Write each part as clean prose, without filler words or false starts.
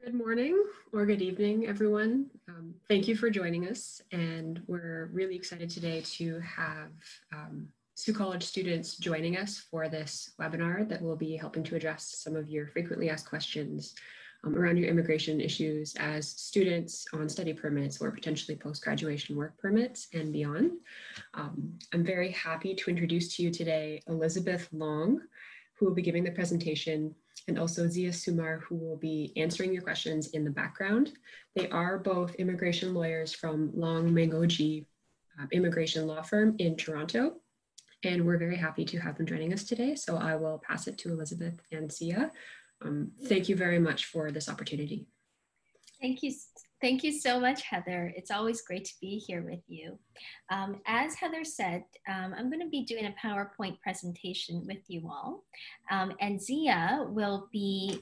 Good morning or good evening, everyone. Thank you for joining us, and we're really excited today to have Sault College students joining us for this webinar that will be helping to address some of your frequently asked questions around your immigration issues as students on study permits or potentially post-graduation work permits and beyond. I'm very happy to introduce to you today Elizabeth Long, who will be giving the presentation, and also Zia Sumar, who will be answering your questions in the background. They are both immigration lawyers from Long Mangoji Immigration Law Firm in Toronto, and we're very happy to have them joining us today. So I will pass it to Elizabeth and Zia. Thank you very much for this opportunity. Thank you. Thank you so much, Heather. It's always great to be here with you. As Heather said, I'm going to be doing a PowerPoint presentation with you all. And Zia will be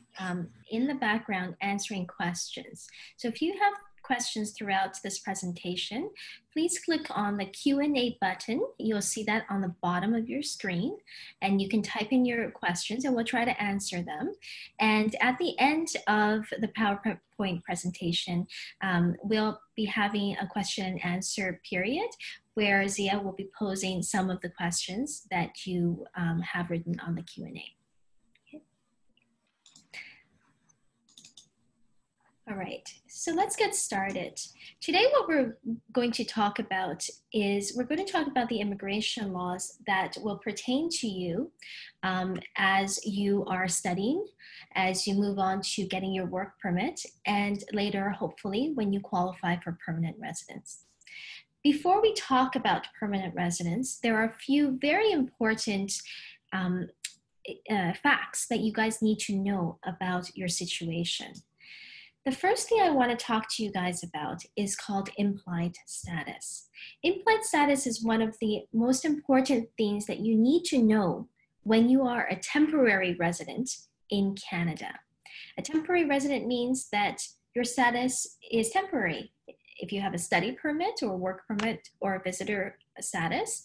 in the background answering questions. So if you have questions throughout this presentation, please click on the Q&A button. You'll see that on the bottom of your screen, and you can type in your questions and we'll try to answer them. And at the end of the PowerPoint presentation, we'll be having a question and answer period where Zia will be posing some of the questions that you have written on the Q&A. All right, so let's get started. Today, what we're going to talk about is we're going to talk about the immigration laws that will pertain to you as you are studying, as you move on to getting your work permit, and later, hopefully, when you qualify for permanent residence. Before we talk about permanent residence, there are a few very important facts that you guys need to know about your situation. The first thing I want to talk to you guys about is called implied status. Implied status is one of the most important things that you need to know when you are a temporary resident in Canada. A temporary resident means that your status is temporary. If you have a study permit or work permit or a visitor status,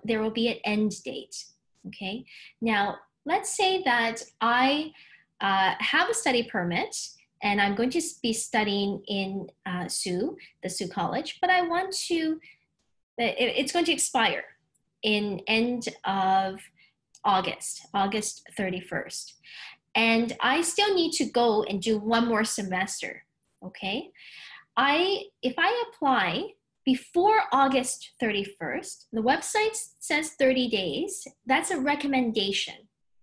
there will be an end date, okay? Now, let's say that I have a study permit and I'm going to be studying in the Sault College, but I want to, it's going to expire in end of August 31st. And I still need to go and do one more semester, okay? If I apply before August 31st, the website says 30 days, that's a recommendation,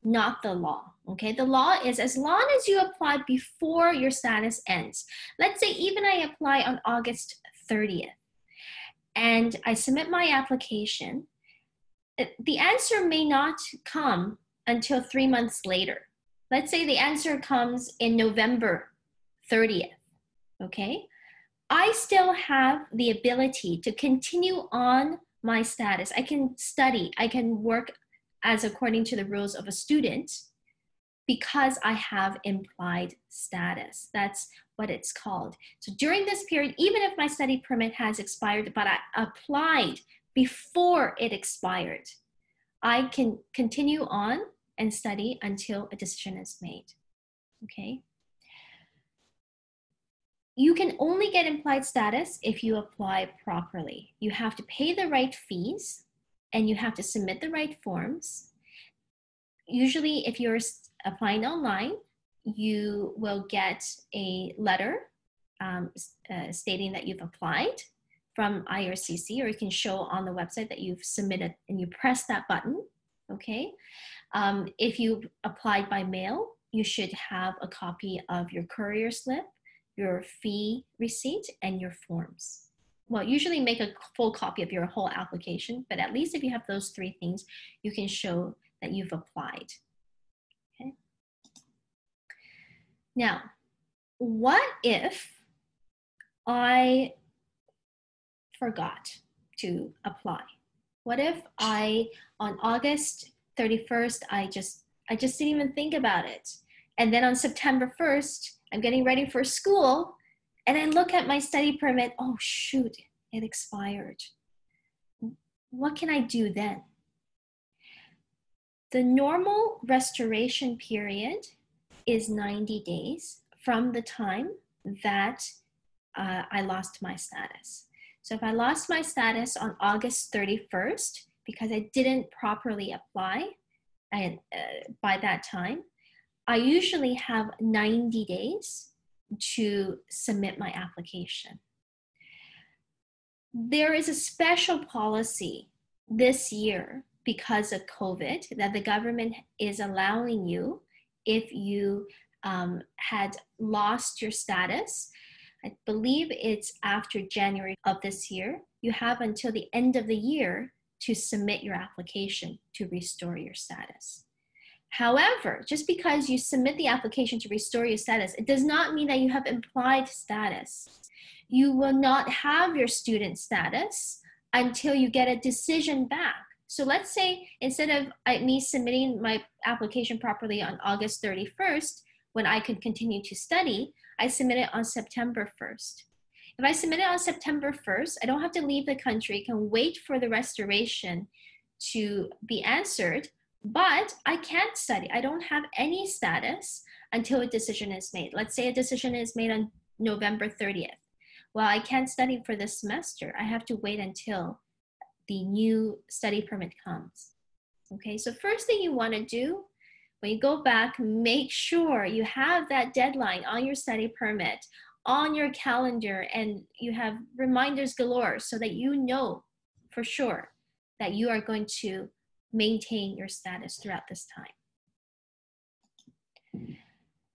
not the law, okay? The law is as long as you apply before your status ends. Let's say even I apply on August 30th and I submit my application, the answer may not come until 3 months later. Let's say the answer comes in November 30th, okay? I still have the ability to continue on my status. I can study, I can work as according to the rules of a student because I have implied status. That's what it's called. So during this period, even if my study permit has expired, but I applied before it expired, I can continue on and study until a decision is made, okay? You can only get implied status if you apply properly. You have to pay the right fees and you have to submit the right forms. Usually, if you're applying online, you will get a letter stating that you've applied from IRCC, or you can show on the website that you've submitted and you press that button, okay? If you applied by mail, you should have a copy of your courier slip, your fee receipt, and your forms. Well, usually make a full copy of your whole application, but at least if you have those three things, you can show that you've applied, okay? Now, what if I forgot to apply? What if on August 31st, I just didn't even think about it. And then on September 1st, I'm getting ready for school, and I look at my study permit, oh shoot, it expired. What can I do then? The normal restoration period is 90 days from the time that I lost my status. So if I lost my status on August 31st, because I didn't properly apply by that time, I usually have 90 days to submit my application. There is a special policy this year because of COVID that the government is allowing you, if you had lost your status, I believe it's after January of this year, you have until the end of the year to submit your application to restore your status. However, just because you submit the application to restore your status, it does not mean that you have implied status. You will not have your student status until you get a decision back. So let's say instead of me submitting my application properly on August 31st, when I could continue to study, I submit it on September 1st. If I submit it on September 1st, I don't have to leave the country, can wait for the restoration to be answered, but I can't study. I don't have any status until a decision is made. Let's say a decision is made on November 30th. Well, I can't study for this semester. I have to wait until the new study permit comes. Okay, so first thing you want to do when you go back, make sure you have that deadline on your study permit, on your calendar, and you have reminders galore so that you know for sure that you are going to maintain your status throughout this time.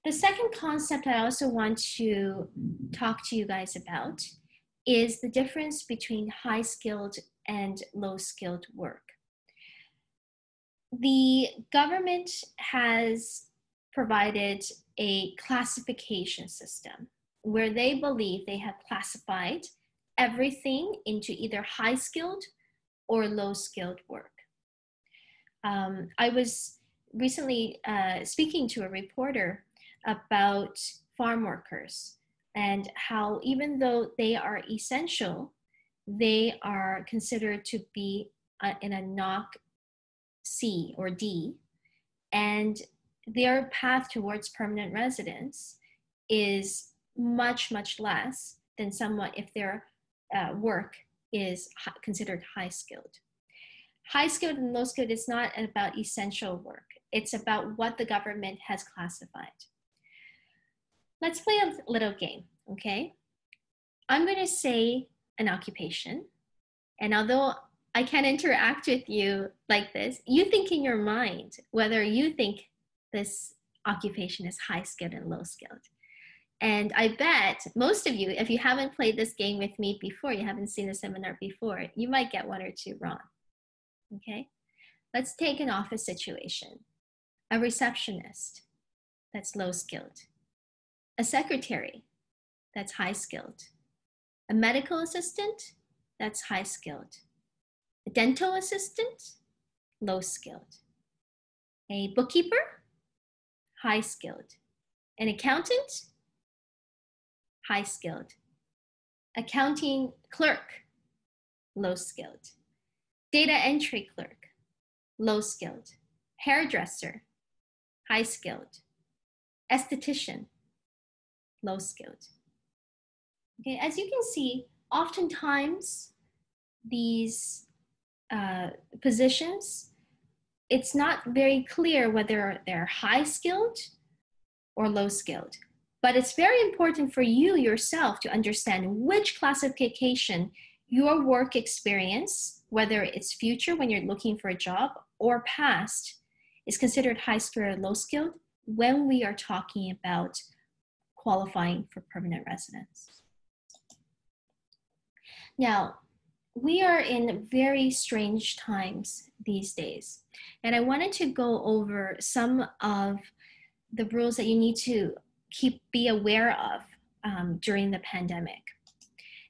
The second concept I also want to talk to you guys about is the difference between high-skilled and low-skilled work. The government has provided a classification system where they believe they have classified everything into either high-skilled or low-skilled work. I was recently speaking to a reporter about farm workers and how even though they are essential, they are considered to be in a NOC C or D, and their path towards permanent residence is much, much less than someone if their work is considered high-skilled. High-skilled and low-skilled is not about essential work. It's about what the government has classified. Let's play a little game, okay? I'm going to say an occupation, and although I can't interact with you like this, you think in your mind whether you think this occupation is high-skilled and low-skilled. And I bet most of you, if you haven't played this game with me before, you haven't seen the seminar before, you might get one or two wrong, okay? Let's take an office situation. A receptionist, that's low-skilled. A secretary, that's high-skilled. A medical assistant, that's high-skilled. A dental assistant, low-skilled. A bookkeeper, high-skilled. An accountant, high-skilled. Accounting clerk, low-skilled. Data entry clerk, low-skilled. Hairdresser, high-skilled. Esthetician, low-skilled. Okay, as you can see, oftentimes these positions, it's not very clear whether they're high-skilled or low-skilled. But it's very important for you yourself to understand which classification your work experience, whether it's future when you're looking for a job or past, is considered high-skilled or low-skilled when we are talking about qualifying for permanent residence. Now, we are in very strange times these days, and I wanted to go over some of the rules that you need to be aware of during the pandemic.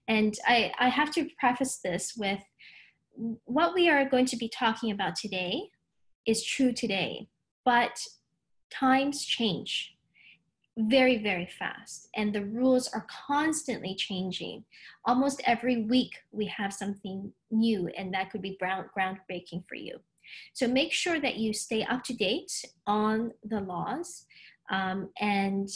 And I have to preface this with what we are going to be talking about today is true today, but times change very, very fast, and the rules are constantly changing. Almost every week we have something new, and that could be groundbreaking for you. So make sure that you stay up to date on the laws. And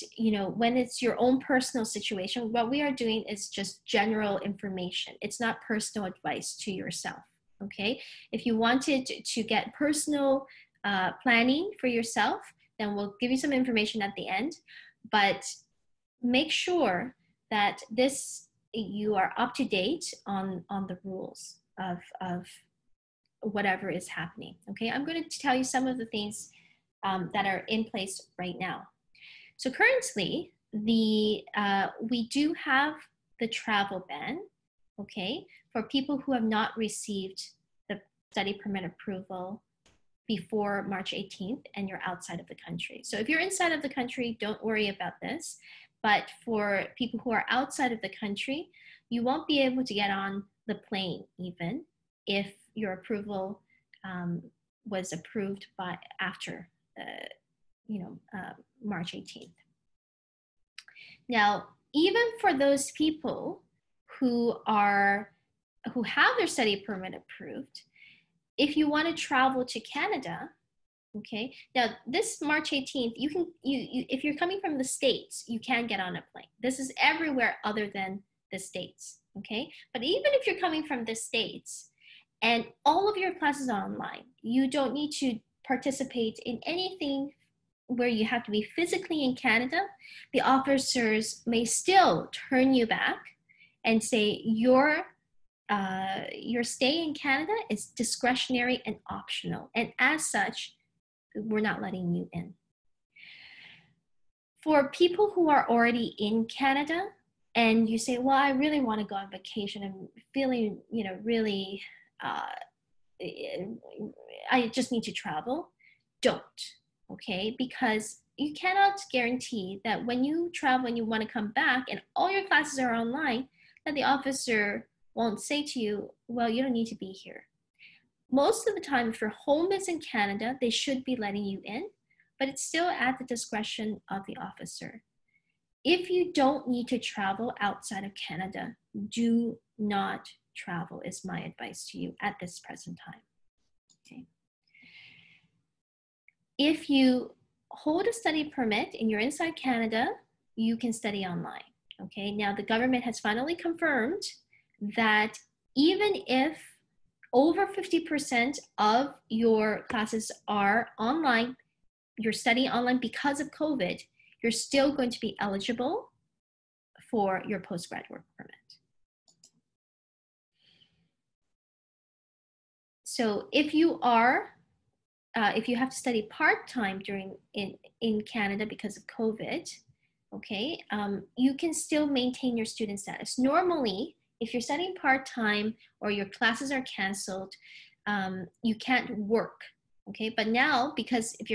when it's your own personal situation, what we are doing is just general information. It's not personal advice to yourself. Okay, if you wanted to get personal planning for yourself, then we'll give you some information at the end. But make sure that you are up to date on the rules of whatever is happening. Okay, I'm going to tell you some of the things that are in place right now. So currently, we do have the travel ban, okay, for people who have not received the study permit approval before March 18th and you're outside of the country. So if you're inside of the country, don't worry about this. But for people who are outside of the country, you won't be able to get on the plane even if your approval was approved after March 18th. Now, even for those people who have their study permit approved, if you want to travel to Canada, okay, now this March 18th, if you're coming from the States, you can get on a plane. This is everywhere other than the States, okay? But even if you're coming from the States and all of your classes are online, you don't need to participate in anything where you have to be physically in Canada. The officers may still turn you back and say your stay in Canada is discretionary and optional, and as such, we're not letting you in. For people who are already in Canada and you say, well, I really want to go on vacation, I'm feeling, really, I just need to travel, don't, okay? Because you cannot guarantee that when you travel and you want to come back and all your classes are online, that the officer won't say to you, well, you don't need to be here. Most of the time, if your home is in Canada, they should be letting you in, but it's still at the discretion of the officer. If you don't need to travel outside of Canada, do not travel is my advice to you at this present time. Okay. If you hold a study permit and you're inside Canada, you can study online. Okay. Now the government has finally confirmed that even if over 50% of your classes are online, you're studying online because of COVID, you're still going to be eligible for your postgrad work permit. So if you have to study part-time in Canada because of COVID, okay, you can still maintain your student status. Normally, if you're studying part-time or your classes are canceled, you can't work, okay? But now, because if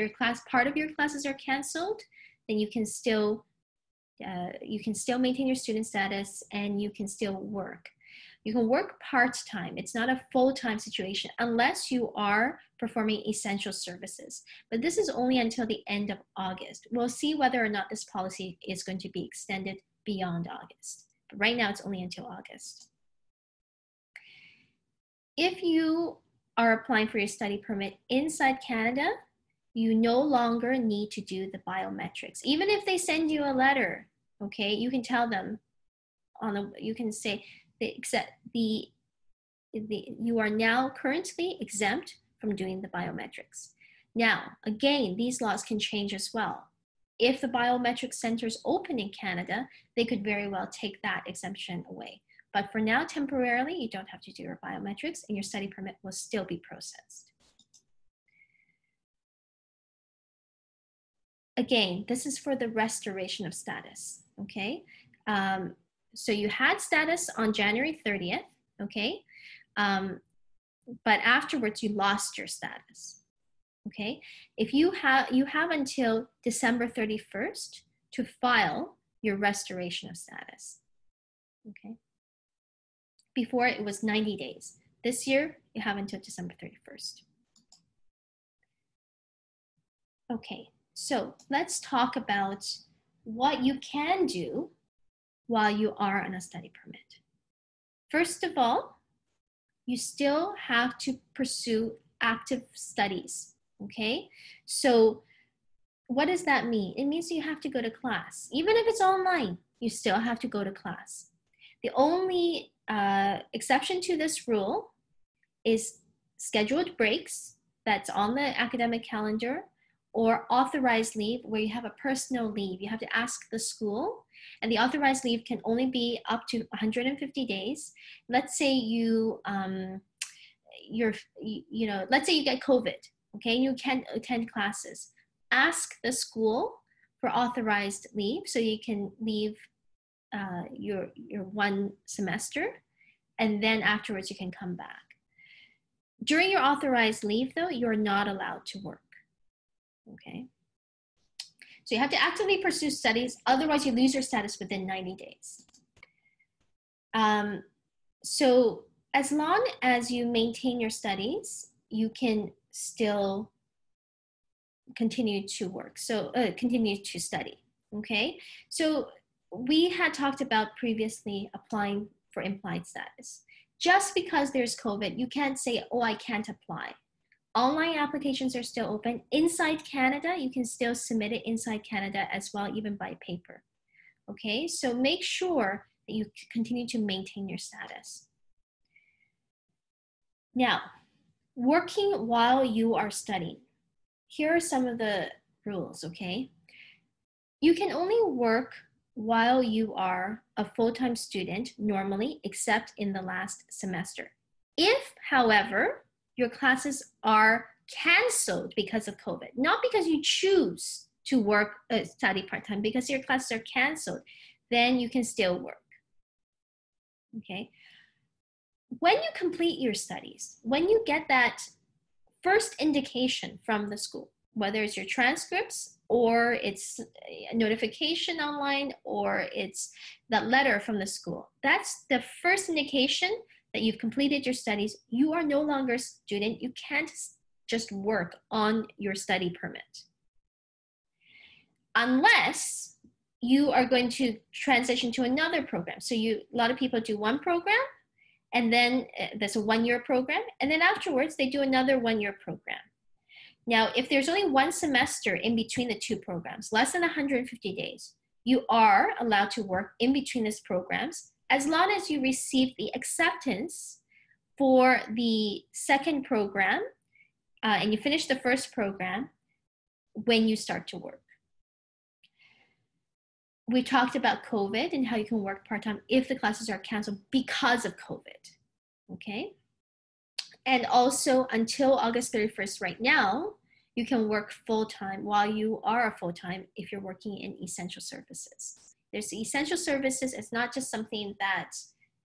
part of your classes are canceled, then you can still maintain your student status and you can still work. You can work part-time. It's not a full-time situation unless you are performing essential services. But this is only until the end of August. We'll see whether or not this policy is going to be extended beyond August. But right now, it's only until August. If you are applying for your study permit inside Canada, you no longer need to do the biometrics. Even if they send you a letter, okay, you can tell them you can say you are now currently exempt from doing the biometrics. Now, again, these laws can change as well. If the biometric centers open in Canada, they could very well take that exemption away. But for now, temporarily, you don't have to do your biometrics and your study permit will still be processed. Again, this is for the restoration of status, okay? So you had status on January 30th, okay? But afterwards, you lost your status, okay? If you have until December 31st to file your restoration of status, okay? Before it was 90 days. This year, you have until December 31st. Okay, so let's talk about what you can do while you are on a study permit. First of all, you still have to pursue active studies, okay? So what does that mean? It means you have to go to class. Even if it's online, you still have to go to class. The only exception to this rule is scheduled breaks that's on the academic calendar, or authorized leave where you have a personal leave. You have to ask the school, and the authorized leave can only be up to 150 days. Let's say let's say you get COVID, okay, and you can't attend classes. Ask the school for authorized leave so you can leave your one semester, and then afterwards you can come back. During your authorized leave, though, you're not allowed to work, okay? So you have to actively pursue studies, otherwise you lose your status within 90 days. So as long as you maintain your studies, you can still continue to work, so continue to study, okay? So we had talked about previously applying for implied status. Just because there's COVID, you can't say, oh, I can't apply. Online applications are still open. Inside Canada, you can still submit it inside Canada as well, even by paper. Okay, so make sure that you continue to maintain your status. Now, working while you are studying. Here are some of the rules, okay? You can only work while you are a full-time student normally, except in the last semester. If, however, your classes are canceled because of COVID, not because you choose to work, study part-time, because your classes are canceled, then you can still work, okay? When you complete your studies, when you get that first indication from the school, whether it's your transcripts or it's a notification online or it's that letter from the school, that's the first indication that you've completed your studies. You are no longer a student. You can't just work on your study permit. Unless you are going to transition to another program. So a lot of people do one program, and then there's a one-year program, and then afterwards they do another one-year program. Now, if there's only one semester in between the two programs, less than 150 days, you are allowed to work in between these programs as long as you receive the acceptance for the second program and you finish the first program when you start to work. We talked about COVID and how you can work part-time if the classes are canceled because of COVID, okay? And also until August 31st right now, you can work full-time while you are a full-time if you're working in essential services. There's essential services. It's not just something that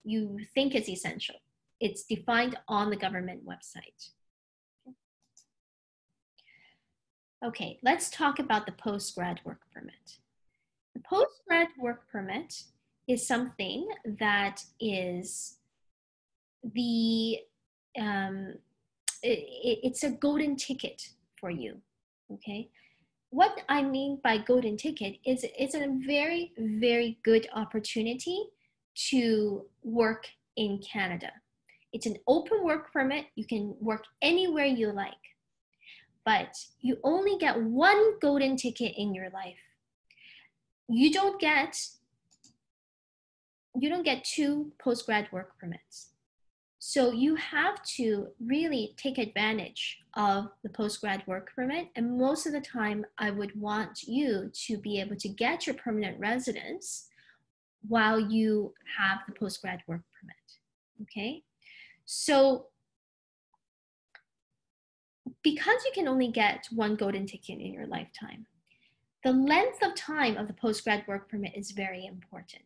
you think is essential. It's defined on the government website. Okay, let's talk about the post-grad work permit. The post-grad work permit is something that is it's a golden ticket for you, okay? What I mean by golden ticket is it's a very, very good opportunity to work in Canada. It's an open work permit. You can work anywhere you like, but you only get one golden ticket in your life. You don't get two post-grad work permits. So you have to really take advantage of the post-grad work permit. And most of the time, I would want you to be able to get your permanent residence while you have the post-grad work permit, okay? So because you can only get one golden ticket in your lifetime, the length of time of the post-grad work permit is very important.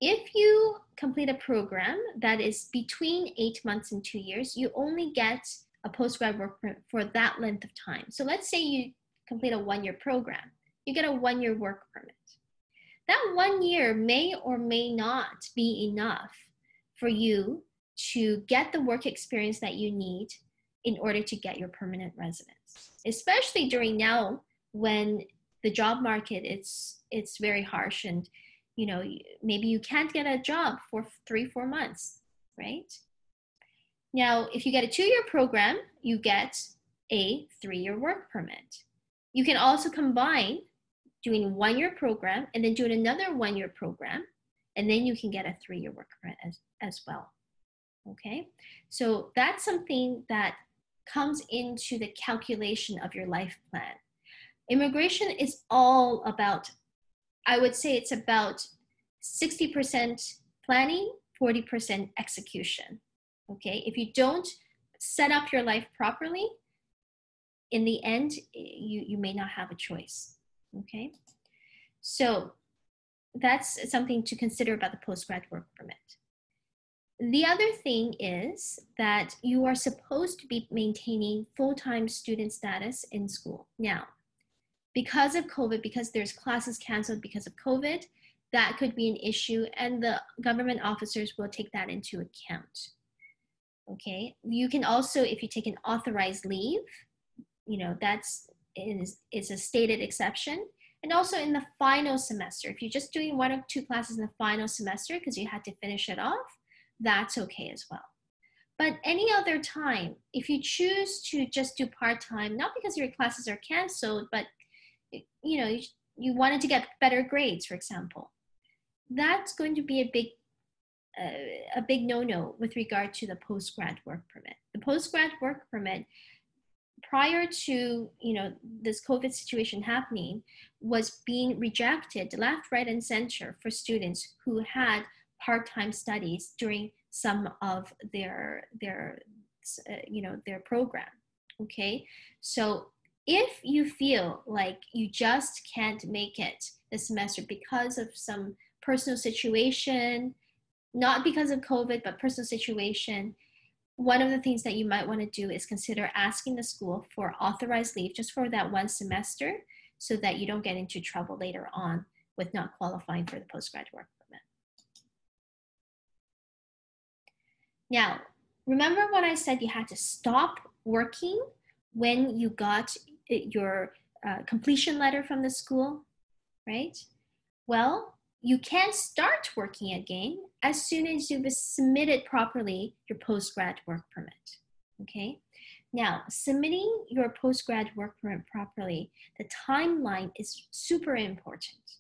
If you complete a program that is between 8 months and 2 years, you only get a post-grad work permit for that length of time. So let's say you complete a one-year program, you get a one-year work permit. That 1 year may or may not be enough for you to get the work experience that you need in order to get your permanent residence, especially during now when the job market it's very harsh and you know, maybe you can't get a job for 3-4 months, right? Now, if you get a 2-year program, you get a 3-year work permit. You can also combine doing 1-year program and then doing another 1-year program, and then you can get a 3-year work permit as well. Okay, so that's something that comes into the calculation of your life plan. Immigration is all about, I would say it's about 60% planning, 40% execution. Okay, if you don't set up your life properly, in the end, you may not have a choice. Okay, so that's something to consider about the postgrad work permit. The other thing is that you are supposed to be maintaining full-time student status in school. Now, because of COVID, because there's classes canceled because of COVID, that could be an issue, and the government officers will take that into account. Okay, you can also, if you take an authorized leave, you know, is a stated exception. And also in the final semester, if you're just doing 1 or 2 classes in the final semester because you had to finish it off, that's okay as well. But any other time, if you choose to just do part-time, not because your classes are canceled, but you know, you wanted to get better grades, for example, that's going to be a big no-no with regard to the postgrad work permit. The postgrad work permit, prior to, you know, this COVID situation happening, was being rejected left, right, and center for students who had part-time studies during some of their program. Okay, so if you feel like you just can't make it this semester because of some personal situation, not because of COVID, but personal situation, one of the things that you might want to do is consider asking the school for authorized leave just for that 1 semester so that you don't get into trouble later on with not qualifying for the postgrad work permit. Now, remember when I said you had to stop working when you got your completion letter from the school, right? Well, you can start working again as soon as you've submitted properly your postgrad work permit, okay? Now, submitting your postgrad work permit properly, the timeline is super important.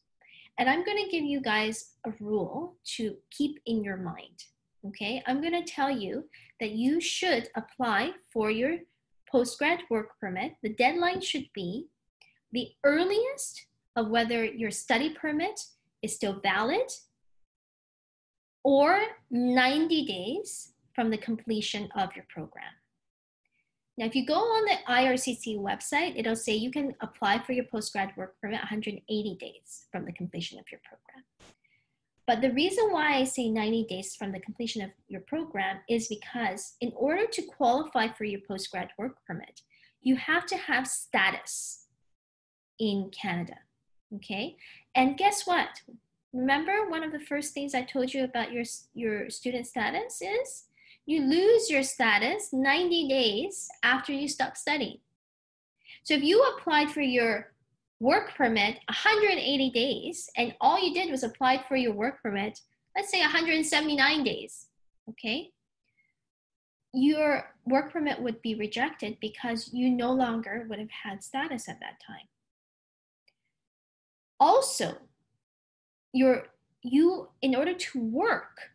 And I'm gonna give you guys a rule to keep in your mind, okay? I'm gonna tell you that you should apply for your postgrad work permit. The deadline should be the earliest of whether your study permit is still valid or 90 days from the completion of your program. Now, if you go on the IRCC website, it'll say you can apply for your postgrad work permit 180 days from the completion of your program. But the reason why I say 90 days from the completion of your program is because in order to qualify for your postgrad work permit, you have to have status in Canada, okay? And guess what? Remember one of the first things I told you about your student status is you lose your status 90 days after you stop studying. So if you applied for your work permit 180 days and all you did was apply for your work permit, let's say 179 days, okay? Your work permit would be rejected because you no longer would have had status at that time. Also, in order to work,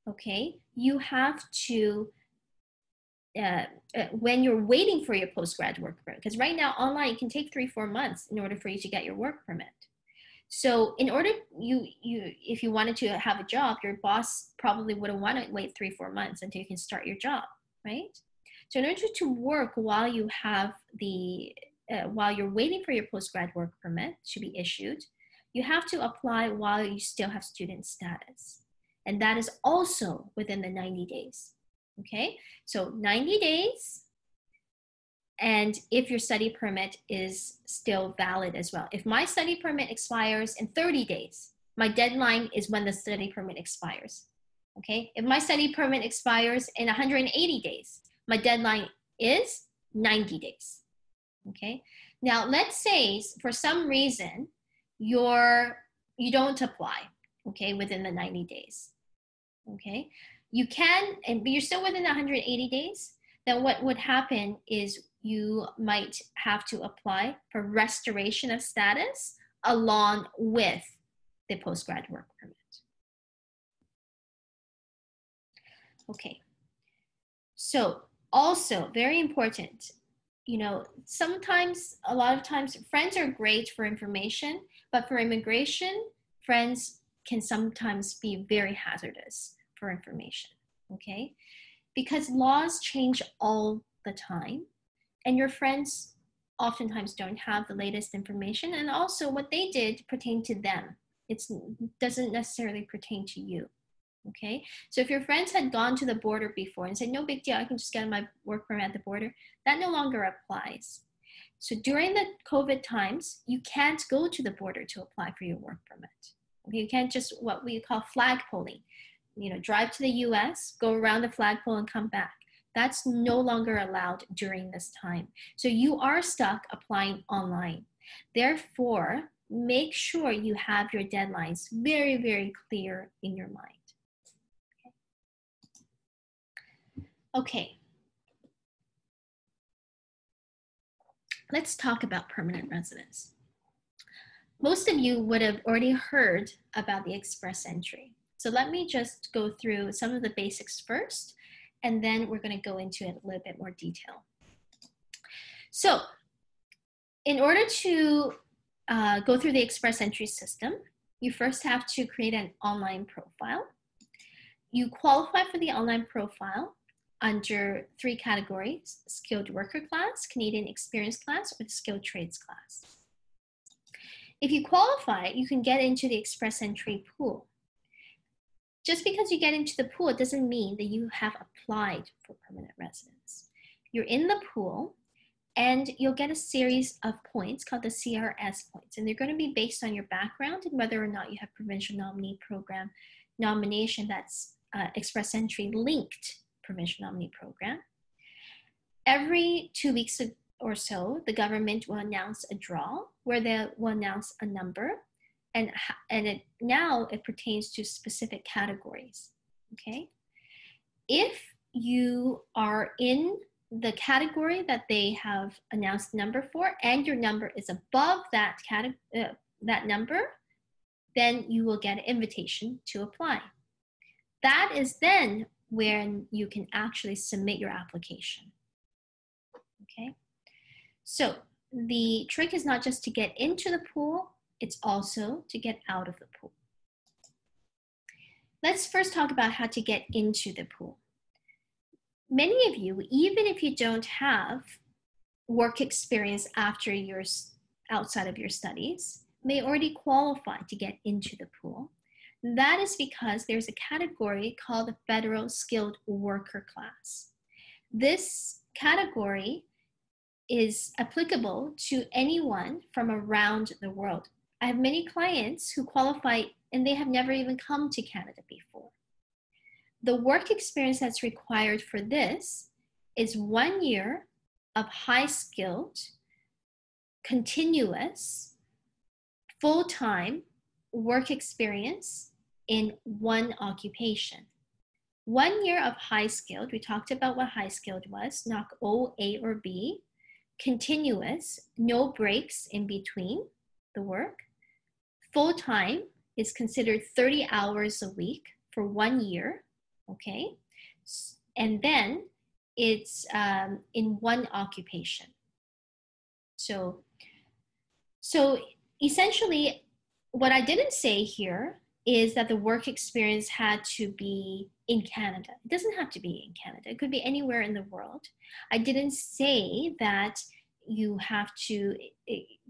okay, you have to, when you're waiting for your postgrad work permit, because right now online it can take 3-4 months in order for you to get your work permit. So in order, if you wanted to have a job, your boss probably wouldn't want to wait 3-4 months until you can start your job, right? So in order to work while you have while you're waiting for your postgrad work permit to be issued, you have to apply while you still have student status. And that is also within the 90 days, okay? So 90 days, and if your study permit is still valid as well. If my study permit expires in 30 days, my deadline is when the study permit expires, okay? If my study permit expires in 180 days, my deadline is 90 days, okay? Now, let's say for some reason, you don't apply, okay, within the 90 days, okay? You can, but you're still within 180 days, then what would happen is you might have to apply for restoration of status along with the postgrad work permit. Okay, so also very important, you know, sometimes, a lot of times, friends are great for information, but for immigration, friends can sometimes be very hazardous for information, okay? Because laws change all the time, and your friends oftentimes don't have the latest information, and also what they did pertain to them. It doesn't necessarily pertain to you. Okay, so if your friends had gone to the border before and said, no big deal, I can just get my work permit at the border, that no longer applies. So during the COVID times, you can't go to the border to apply for your work permit. You can't just what we call flagpoling, you know, drive to the US, go around the flagpole and come back. That's no longer allowed during this time. So you are stuck applying online. Therefore, make sure you have your deadlines very, very clear in your mind. Okay, let's talk about permanent residence. Most of you would have already heard about the express entry. So let me just go through some of the basics first, and then we're going to go into it a little bit more detail. So in order to go through the express entry system, you first have to create an online profile. You qualify for the online profile under 3 categories: skilled worker class, Canadian experience class, or the skilled trades class. If you qualify, you can get into the express entry pool. Just because you get into the pool, it doesn't mean that you have applied for permanent residence. You're in the pool, and you'll get a series of points called the CRS points, and they're going to be based on your background and whether or not you have provincial nominee program nomination that's express entry linked provincial nominee program. Every 2 weeks or so, the government will announce a draw where they will announce a number, and now it pertains to specific categories, okay? If you are in the category that they have announced number for, and your number is above that number, then you will get an invitation to apply. That is then when you can actually submit your application. Okay, so the trick is not just to get into the pool, it's also to get out of the pool. Let's first talk about how to get into the pool. Many of you, even if you don't have work experience after you're outside of your studies, may already qualify to get into the pool. That is because there's a category called the Federal Skilled Worker Class. This category is applicable to anyone from around the world. I have many clients who qualify and they have never even come to Canada before. The work experience that's required for this is 1 year of high-skilled, continuous, full-time work experience in one occupation. 1 year of high-skilled, we talked about what high-skilled was, not O, A, or B, continuous, no breaks in between the work. Full-time is considered 30 hours a week for 1 year, okay? And then it's in one occupation. So essentially, what I didn't say here is that the work experience had to be in Canada. It doesn't have to be in Canada. It could be anywhere in the world. I didn't say that you have to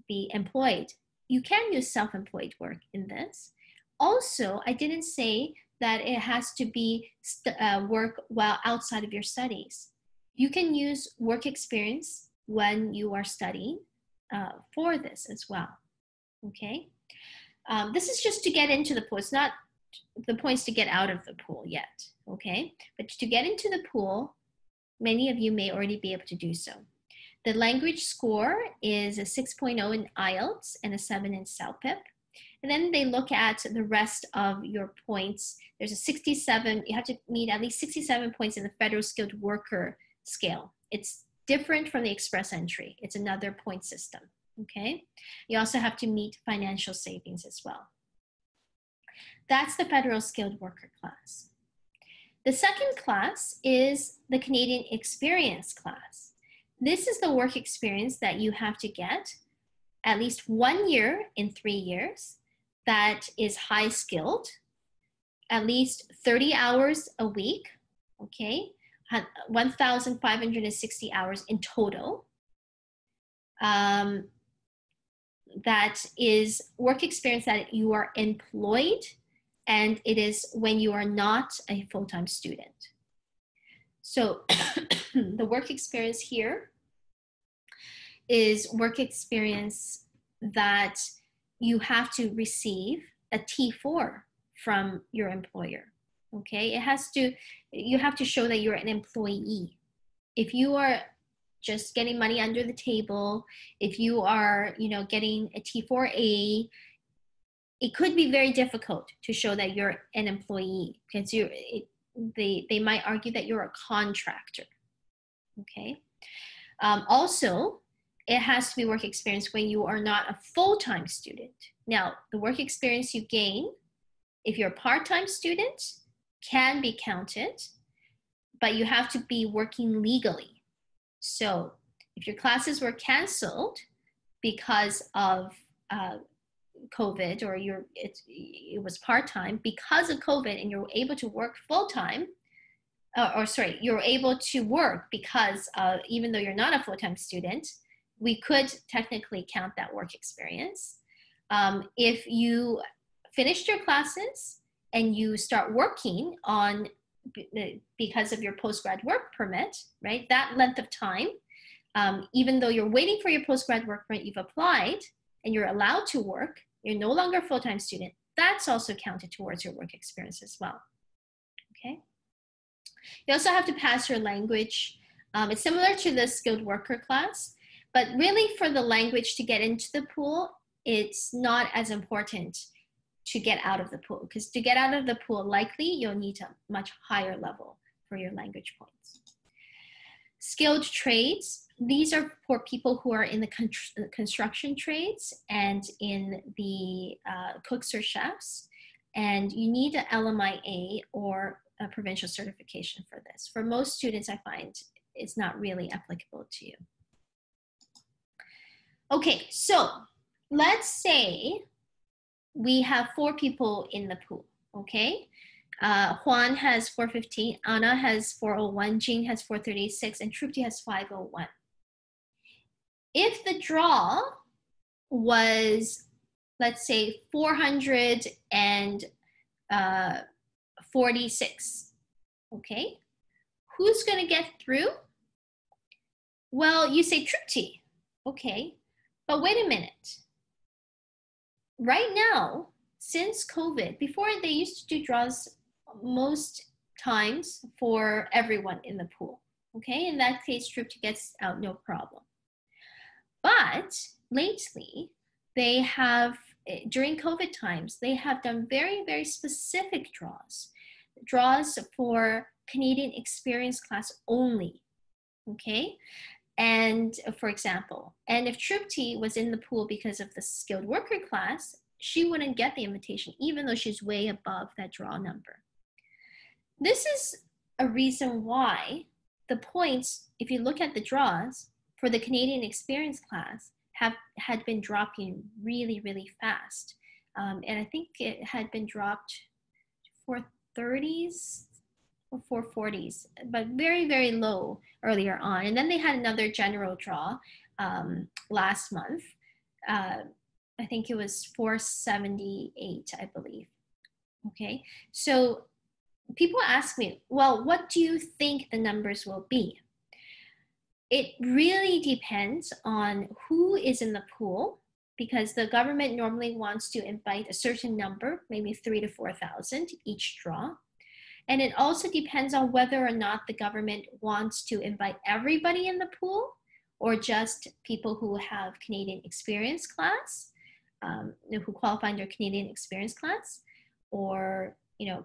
be employed. You can use self-employed work in this. Also, I didn't say that it has to be work while outside of your studies. You can use work experience when you are studying for this as well, okay? This is just to get into the pool. It's not the points to get out of the pool yet, okay? But to get into the pool, many of you may already be able to do so. The language score is a 6.0 in IELTS and a 7 in CELPIP. And then they look at the rest of your points. There's a 67, you have to meet at least 67 points in the Federal Skilled Worker scale. It's different from the express entry. It's another point system, okay? You also have to meet financial savings as well. That's the federal skilled worker class. The second class is the Canadian experience class. This is the work experience that you have to get at least 1 year in 3 years that is high skilled, at least 30 hours a week, okay? 1,560 hours in total. That is work experience that you are employed, and it is when you are not a full-time student. So the work experience here is work experience that you have to receive a T4 from your employer, okay? You have to show that you're an employee. If you are just getting money under the table, if you are, getting a T4A, it could be very difficult to show that you're an employee, because they might argue that you're a contractor, okay? Also, it has to be work experience when you are not a full-time student. Now, the work experience you gain, if you're a part-time student, can be counted, but you have to be working legally. So if your classes were canceled because of COVID, or it was part-time because of COVID, and you're able to work full-time, you're able to work because even though you're not a full-time student, we could technically count that work experience. If you finished your classes and you start working on, because of your postgrad work permit, right? That length of time, even though you're waiting for your postgrad work permit, you've applied and you're allowed to work, you're no longer a full-time student, that's also counted towards your work experience as well, okay? You also have to pass your language. It's similar to the skilled worker class, but really for the language to get into the pool, it's not as important to get out of the pool, because to get out of the pool, likely you'll need a much higher level for your language points. Skilled trades, these are for people who are in the construction trades and in the cooks or chefs, and you need an LMIA or a provincial certification for this. For most students, I find it's not really applicable to you. Okay, so let's say we have 4 people in the pool, okay? Juan has 415, Anna has 401, Jean has 436, and Trupti has 501. If the draw was, let's say, 446, okay? Who's gonna get through? Well, you say Trupti, okay, but wait a minute. Right now, since COVID, before they used to do draws most times for everyone in the pool, okay? In that case, Trupti gets out no problem. But lately, they have, during COVID times, they have done very, very specific draws for Canadian experience class only, okay? And for example, and if Trupti was in the pool because of the skilled worker class, she wouldn't get the invitation, even though she's way above that draw number. This is a reason why the points, if you look at the draws for the Canadian experience class, had been dropping really, really fast. And I think it had been dropped 430s or 440s, but very, very low earlier on. And then they had another general draw last month. I think it was 478, I believe. Okay, so people ask me, well, what do you think the numbers will be? It really depends on who is in the pool, because the government normally wants to invite a certain number, maybe 3,000 to 4,000 each draw. And it also depends on whether or not the government wants to invite everybody in the pool, or just people who have Canadian experience class, who qualify under Canadian experience class, or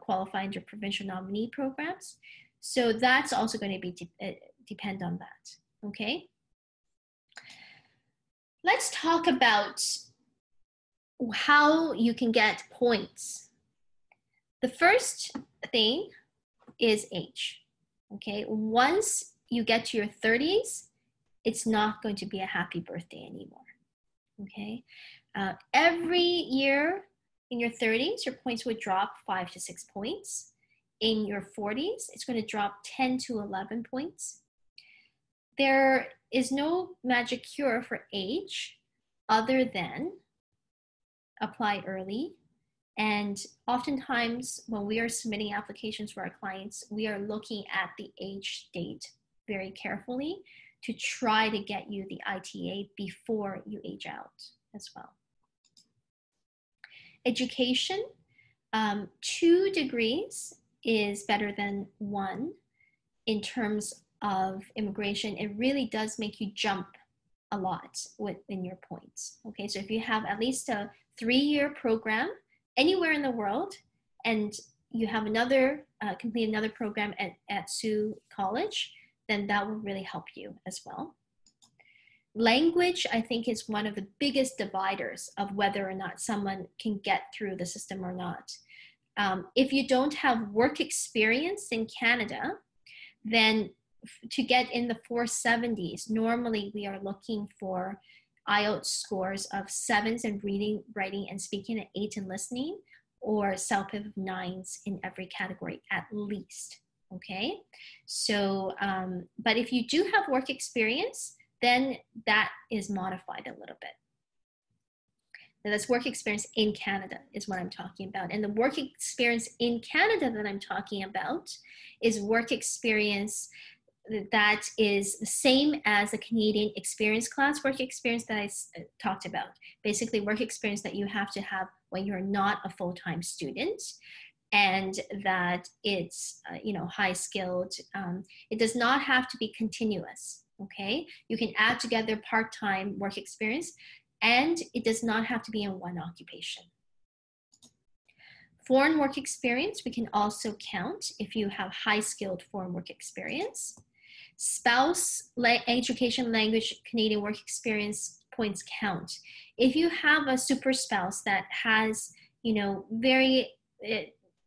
qualify under provincial nominee programs. So that's also going to be depend on that. okay? Let's talk about how you can get points. The first thing is age, okay? Once you get to your 30s, it's not going to be a happy birthday anymore, okay? Every year in your 30s, your points would drop 5 to 6 points. In your 40s, it's going to drop 10 to 11 points. There is no magic cure for age other than apply early. And oftentimes when we are submitting applications for our clients, we are looking at the age date very carefully to try to get you the ITA before you age out as well. Education, 2 degrees is better than 1 in terms of immigration. It really does make you jump a lot within your points. Okay, so if you have at least a 3-year program anywhere in the world, and you have another, complete another program at Sault College, then that will really help you as well. Language, I think, is one of the biggest dividers of whether or not someone can get through the system or not. If you don't have work experience in Canada, then to get in the 470s, normally we are looking for IELTS scores of 7s in reading, writing, and speaking, and 8 in listening, or CELPIP of 9s in every category at least, okay? So, but if you do have work experience, then that is modified a little bit. Now that's work experience in Canada is what I'm talking about. And the work experience in Canada that I'm talking about is work experience that is the same as the Canadian experience class work experience that I talked about. Basically work experience that you have to have when you're not a full-time student, and that it's high skilled. It does not have to be continuous, okay? You can add together part-time work experience, and it does not have to be in one occupation. Foreign work experience, we can also count if you have high skilled foreign work experience. Spouse, education, language, Canadian work experience points count. If you have a super spouse that has, very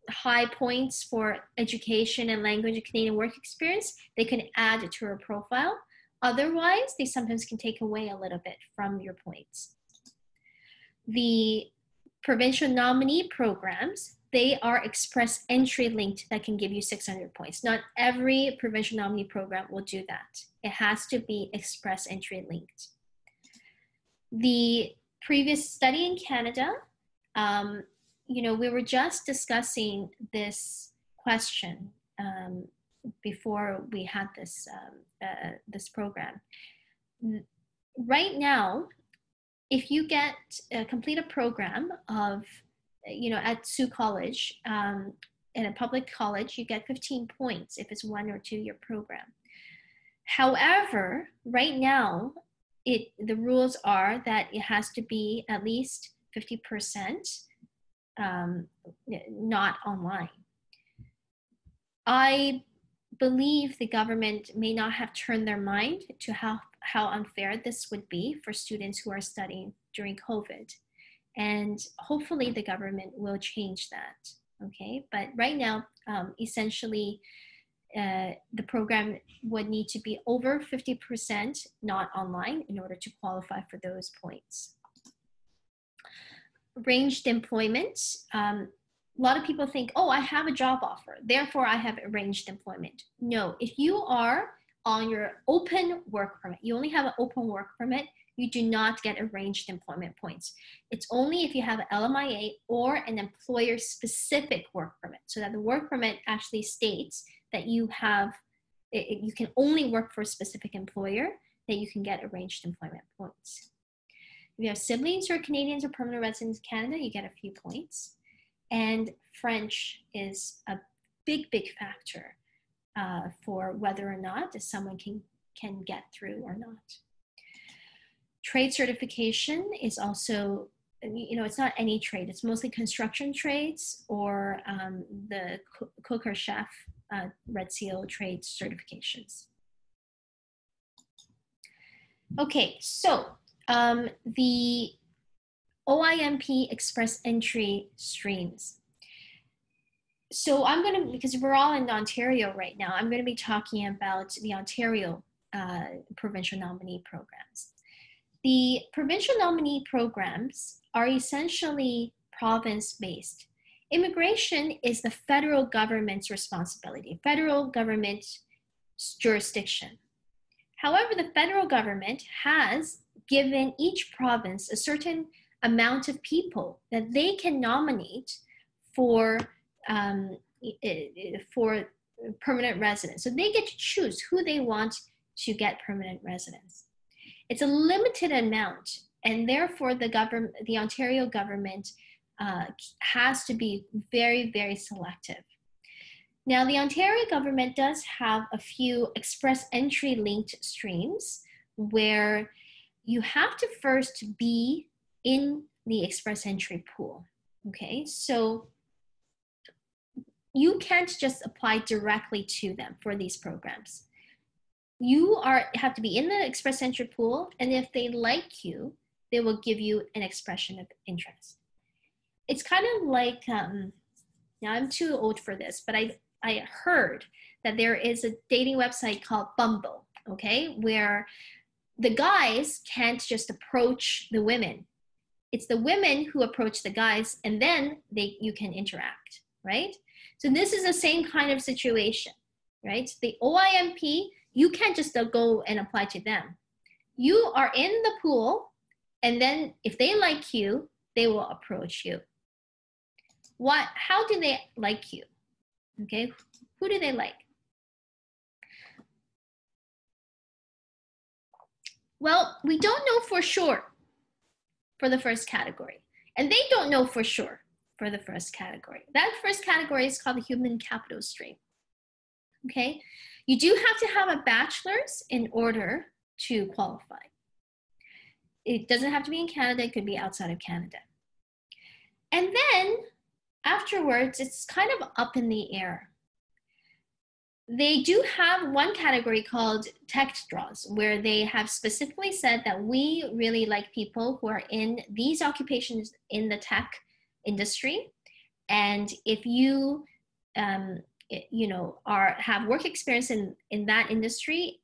high points for education and language and Canadian work experience, they can add it to her profile. Otherwise, they sometimes can take away a little bit from your points. The provincial nominee programs, they are express entry linked that can give you 600 points. Not every provincial nominee program will do that. It has to be express entry linked. The previous study in Canada, we were just discussing this question before we had this program. Right now, if you complete a program of, at Sault College, in a public college, you get 15 points if it's 1 or 2 year program. However, right now, the rules are that it has to be at least 50% not online. I believe the government may not have turned their mind to how unfair this would be for students who are studying during COVID. And hopefully the government will change that, okay? But right now, essentially, the program would need to be over 50% not online in order to qualify for those points. Ranged employment. A lot of people think, oh, I have a job offer, therefore I have arranged employment. No, if you are on your open work permit, you only have an open work permit, you do not get arranged employment points. It's only if you have an LMIA or an employer-specific work permit, so that the work permit actually states that you can only work for a specific employer, that you can get arranged employment points. If you have siblings who are Canadians or permanent residents in Canada, you get a few points. And French is a big, big factor for whether or not someone can get through or not. Trade certification is also, it's not any trade. It's mostly construction trades or the cook or chef Red Seal trade certifications. Okay, so the OINP express entry streams. So I'm going to, because we're all in Ontario right now, I'm going to be talking about the Ontario provincial nominee programs. The provincial nominee programs are essentially province-based. Immigration is the federal government's responsibility, federal government's jurisdiction. However, the federal government has given each province a certain amount of people that they can nominate for permanent residence. So they get to choose who they want to get permanent residence. It's a limited amount, and therefore the Ontario government has to be very, very selective. Now, the Ontario government does have a few express entry linked streams where you have to first be in the express entry pool. Okay, so you can't just apply directly to them for these programs. You have to be in the express entry pool, and if they like you, they will give you an expression of interest. It's kind of like, now I'm too old for this, but I heard that there is a dating website called Bumble, okay, where the guys can't just approach the women. It's the women who approach the guys, and then you can interact, right? So this is the same kind of situation, right? The OINP, you can't just go and apply to them. You are in the pool, and then if they like you, they will approach you. How do they like you? Okay, who do they like? Well, we don't know for sure for the first category, and they don't know for sure for the first category. That first category is called the human capital stream. Okay, you do have to have a bachelor's in order to qualify. It doesn't have to be in Canada, it could be outside of Canada. And then afterwards, it's kind of up in the air. They do have one category called tech draws, where they have specifically said that we really like people who are in these occupations in the tech industry. And if you, have work experience in that industry,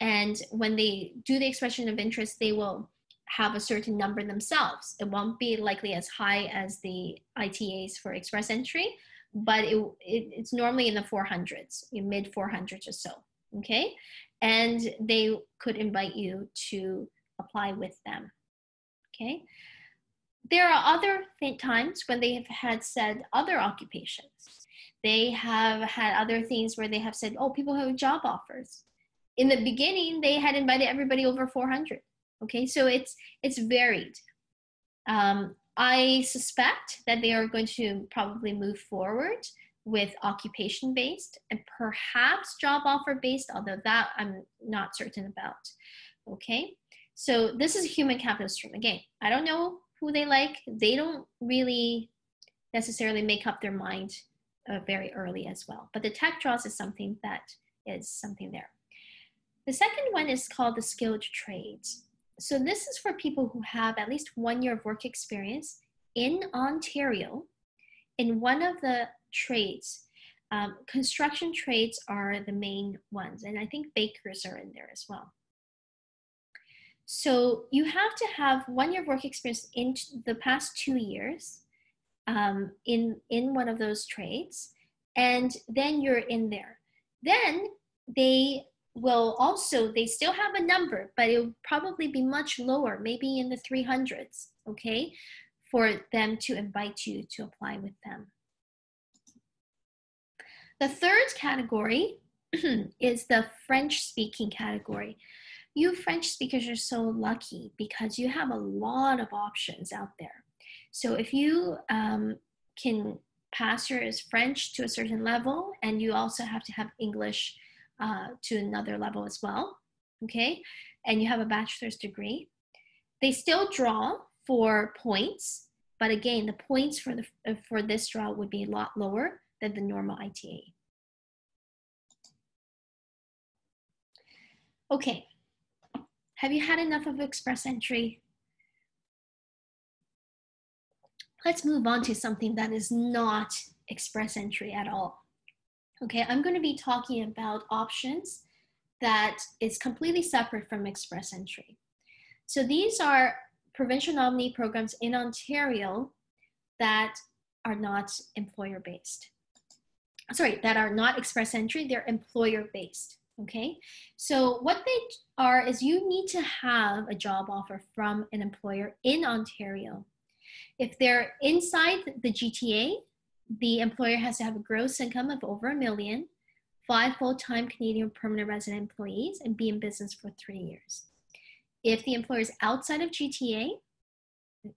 and when they do the expression of interest, they will have a certain number themselves. It won't be likely as high as the ITAs for express entry, but it's normally in the 400s, in mid 400s or so, okay? And they could invite you to apply with them, okay? There are other times when they have had said other occupations. They have had other things where they have said, oh, people have job offers. In the beginning, they had invited everybody over 400. Okay, so it's varied. I suspect that they are going to probably move forward with occupation-based and perhaps job offer-based, although that I'm not certain about. Okay, so this is a human capital stream. Again, I don't know who they like. They don't really necessarily make up their mind very early as well. But the tech draws is something that is something there. The second one is called the skilled trades. So this is for people who have at least 1 year of work experience in Ontario in one of the trades. Construction trades are the main ones, and I think bakers are in there as well. So you have to have 1 year of work experience in the past 2 years in one of those trades, and then you're in there. Then they still have a number, but it will probably be much lower, maybe in the 300s, okay, for them to invite you to apply with them. The third category is the French-speaking category. You French speakers are so lucky because you have a lot of options out there. So if you can pass your French to a certain level, and you also have to have English to another level as well, okay? And you have a bachelor's degree. They still draw for points, but again, the points for this draw would be a lot lower than the normal ITA. Okay, Have you had enough of express entry? Let's move on to something that is not express entry at all. Okay, I'm going to be talking about options that is completely separate from express entry. So these are provincial nominee programs in Ontario that are not employer-based. Sorry, that are not express entry, they're employer-based, okay? So what they are is you need to have a job offer from an employer in Ontario. If they're inside the GTA, the employer has to have a gross income of over $1 million, 5 full-time Canadian permanent resident employees, and be in business for 3 years. If the employer is outside of GTA,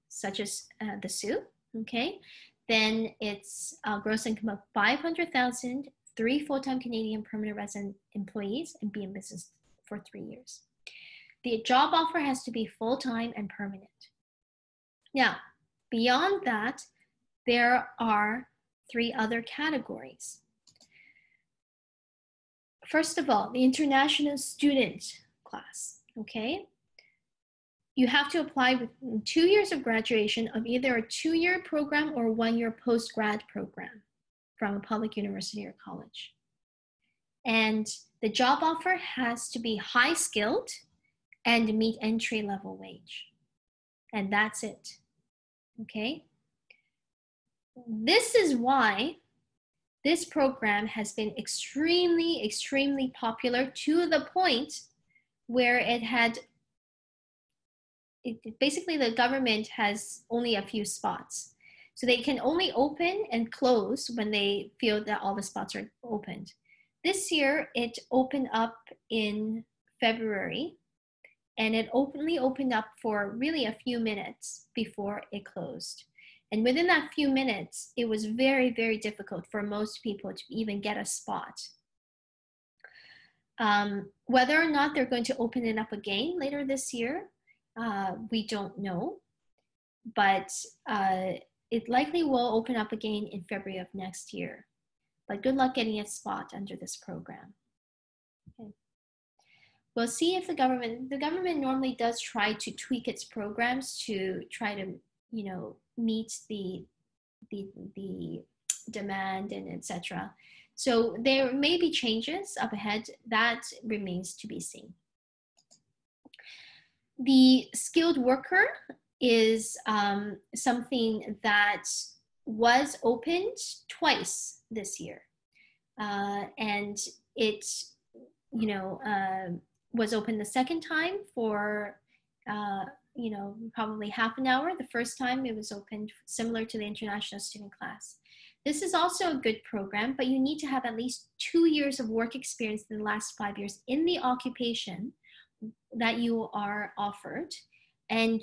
such as the Sault, okay, then it's a gross income of $500,000, 3 full-time Canadian permanent resident employees, and be in business for 3 years. The job offer has to be full-time and permanent. Now, beyond that, there are 3 other categories. First of all, the international student class, okay? You have to apply within 2 years of graduation of either a 2-year program or 1-year post-grad program from a public university or college. And the job offer has to be high-skilled and meet entry-level wage. And that's it, okay? This is why this program has been extremely, extremely popular to the point where basically the government has only a few spots. So they can only open and close when they feel that all the spots are opened. This year, it opened up in February, and it only opened up for really a few minutes before it closed. And within that few minutes, it was very, very difficult for most people to even get a spot. Whether or not they're going to open it up again later this year, we don't know, but it likely will open up again in February of next year. But good luck getting a spot under this program. Okay. We'll see if the government normally does try to tweak its programs to try to, meet the demand and etc. So there may be changes up ahead. That remains to be seen. The skilled worker is something that was opened twice this year. And it, was opened the second time for, probably half an hour. The first time it was opened similar to the international student class. This is also a good program, but you need to have at least 2 years of work experience in the last 5 years in the occupation that you are offered, and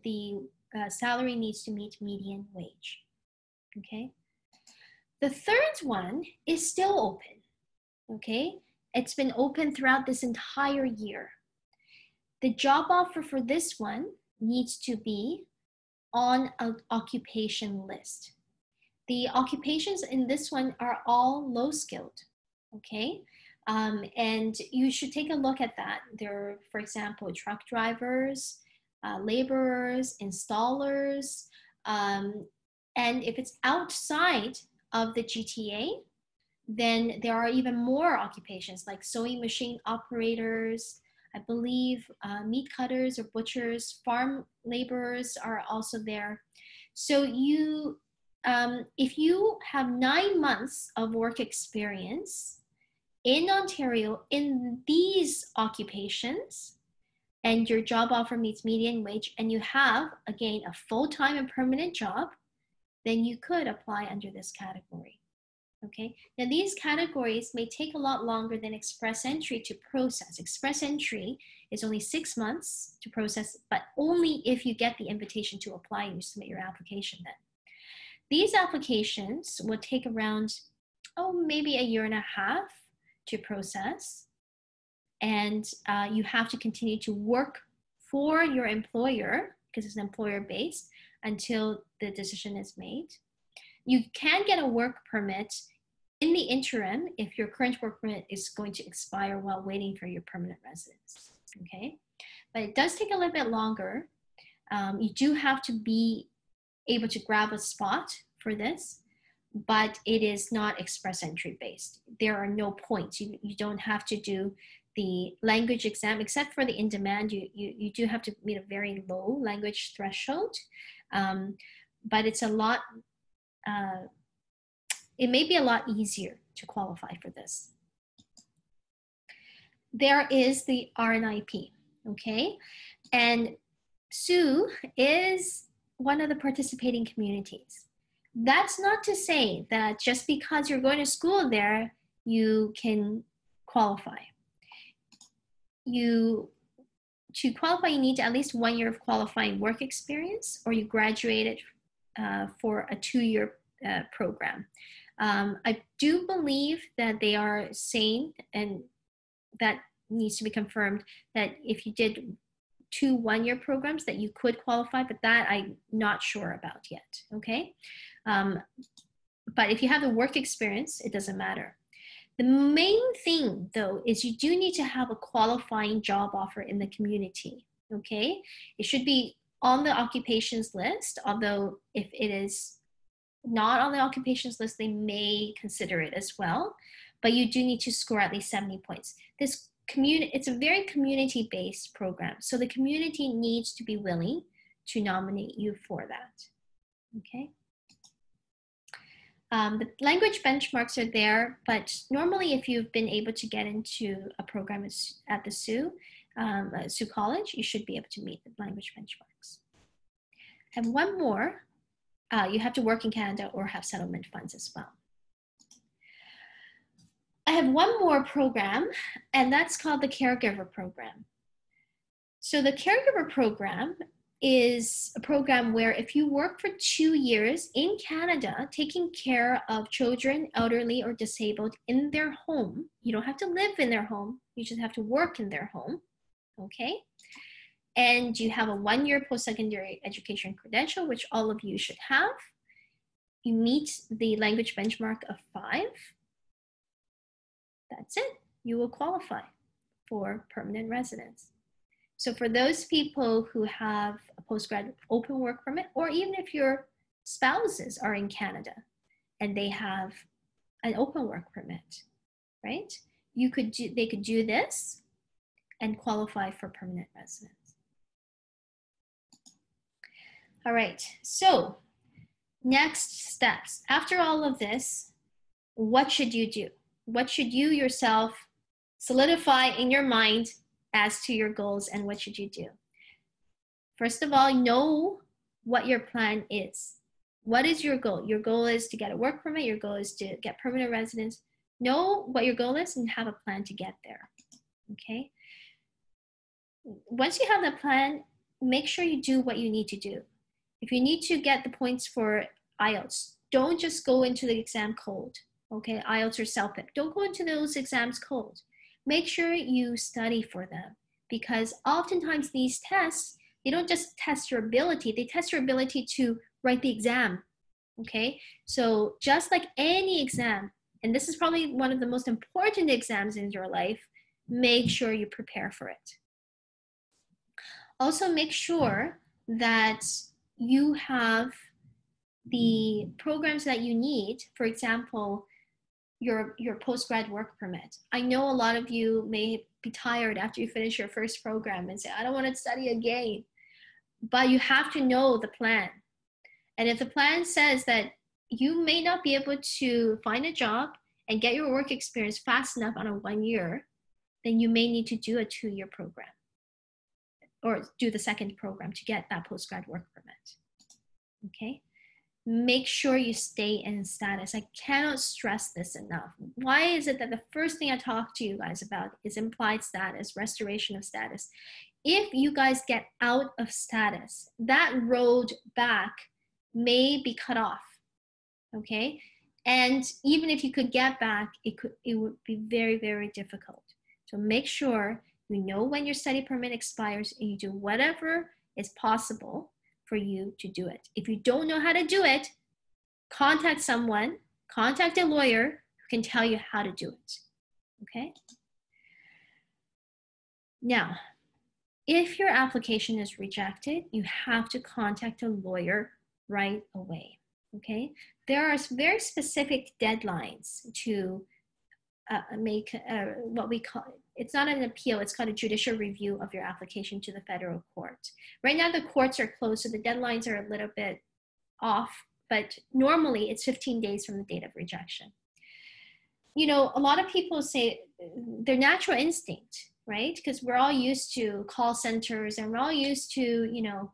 the salary needs to meet median wage. Okay. The third one is still open. Okay. It's been open throughout this entire year. The job offer for this one needs to be on an occupation list. The occupations in this one are all low skilled. Okay. And you should take a look at that. There are, for example, truck drivers, laborers, installers, and if it's outside of the GTA, then there are even more occupations like sewing machine operators, I believe meat cutters or butchers, farm laborers are also there. So if you have 9 months of work experience in Ontario in these occupations, and your job offer meets median wage, and you have, again, a full-time and permanent job, then you could apply under this category. Okay, now these categories may take a lot longer than express entry to process. Express entry is only 6 months to process, but only if you get the invitation to apply and you submit your application then. These applications will take around, maybe a year and a half to process, and you have to continue to work for your employer, because it's an employer-based, until the decision is made. You can get a work permit in the interim if your current work permit is going to expire while waiting for your permanent residence. okay? But it does take a little bit longer. You do have to be able to grab a spot for this, but it is not express entry based. There are no points. You don't have to do the language exam, except for the in-demand. You do have to meet a very low language threshold, but it's a lot, it may be a lot easier to qualify for this. There is the RNIP, okay? And Sault is one of the participating communities. That's not to say that just because you're going to school there, you can qualify. To qualify, you need at least 1 year of qualifying work experience, or you graduated for a 2-year program. I do believe that they are saying, and that needs to be confirmed, that if you did 2 1-year programs that you could qualify, but that I'm not sure about yet, okay? But if you have the work experience, it doesn't matter. The main thing, though, is you do need to have a qualifying job offer in the community, okay? It should be on the occupations list, although if it is not on the occupations list, they may consider it as well, but you do need to score at least 70 points. It's a very community-based program, so the community needs to be willing to nominate you for that, okay? The language benchmarks are there, but normally if you've been able to get into a program at the Sault College, you should be able to meet the language benchmarks. And one more, you have to work in Canada or have settlement funds as well. I have one more program, and that's called the CAREGIVER program. So the CAREGIVER program is a program where if you work for 2 years in Canada, taking care of children, elderly, or disabled in their home, you don't have to live in their home, you just have to work in their home, okay? And you have a 1-year post-secondary education credential, which all of you should have. You meet the language benchmark of 5. That's it. You will qualify for permanent residence. So for those people who have a postgrad open work permit, or even if your spouses are in Canada and they have an open work permit, right? They could do this and qualify for permanent residence. All right, so next steps. After all of this, what should you do? What should you yourself solidify in your mind as to your goals, and what should you do? First of all, know what your plan is. What is your goal? Your goal is to get a work permit. Your goal is to get permanent residence. Know what your goal is and have a plan to get there, okay? Once you have the plan, make sure you do what you need to do. If you need to get the points for IELTS, don't just go into the exam cold, okay? IELTS or CELPIP, don't go into those exams cold. Make sure you study for them, because oftentimes these tests, they don't just test your ability, they test your ability to write the exam, okay? So just like any exam, and this is probably one of the most important exams in your life, make sure you prepare for it. Also make sure that you have the programs that you need. For example, your postgrad work permit. I know a lot of you may be tired after you finish your first program and say, I don't want to study again. But you have to know the plan. And if the plan says that you may not be able to find a job and get your work experience fast enough on a 1 year, then you may need to do a 2-year program or do the second program to get that postgrad work permit, okay? Make sure you stay in status. I cannot stress this enough. Why is it that the first thing I talk to you guys about is implied status, restoration of status? If you guys get out of status, that road back may be cut off, okay? And even if you could get back, it would be very, very difficult. So make sure you know when your study permit expires and you do whatever is possible for you to do it. If you don't know how to do it, contact someone, contact a lawyer who can tell you how to do it, okay? Now, if your application is rejected, you have to contact a lawyer right away, okay? There are very specific deadlines to make what we call, it's not an appeal, it's called a judicial review of your application to the federal court. Right now the courts are closed, so the deadlines are a little bit off, but normally it's 15 days from the date of rejection. You know, a lot of people say their natural instinct, right? Because we're all used to call centers and we're all used to, you know,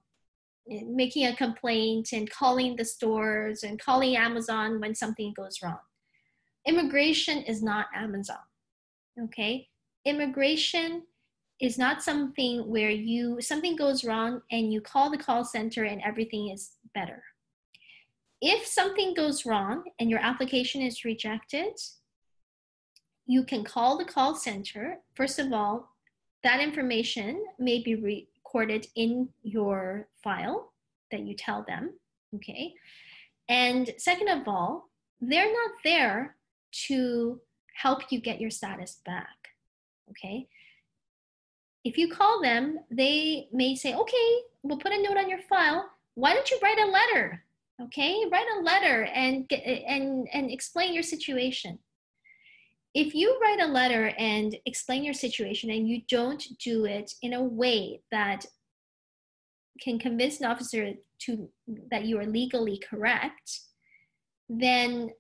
making a complaint and calling the stores and calling Amazon when something goes wrong. Immigration is not Amazon, okay? Immigration is not something where something goes wrong and you call the call center and everything is better. If something goes wrong and your application is rejected, you can call the call center. First of all, that information may be recorded in your file that you tell them, okay? And second of all, they're not there to help you get your status back, okay? If you call them, they may say, okay, we'll put a note on your file. Why don't you write a letter, okay? Write a letter and explain your situation. If you write a letter and explain your situation and you don't do it in a way that can convince an officer that you are legally correct, then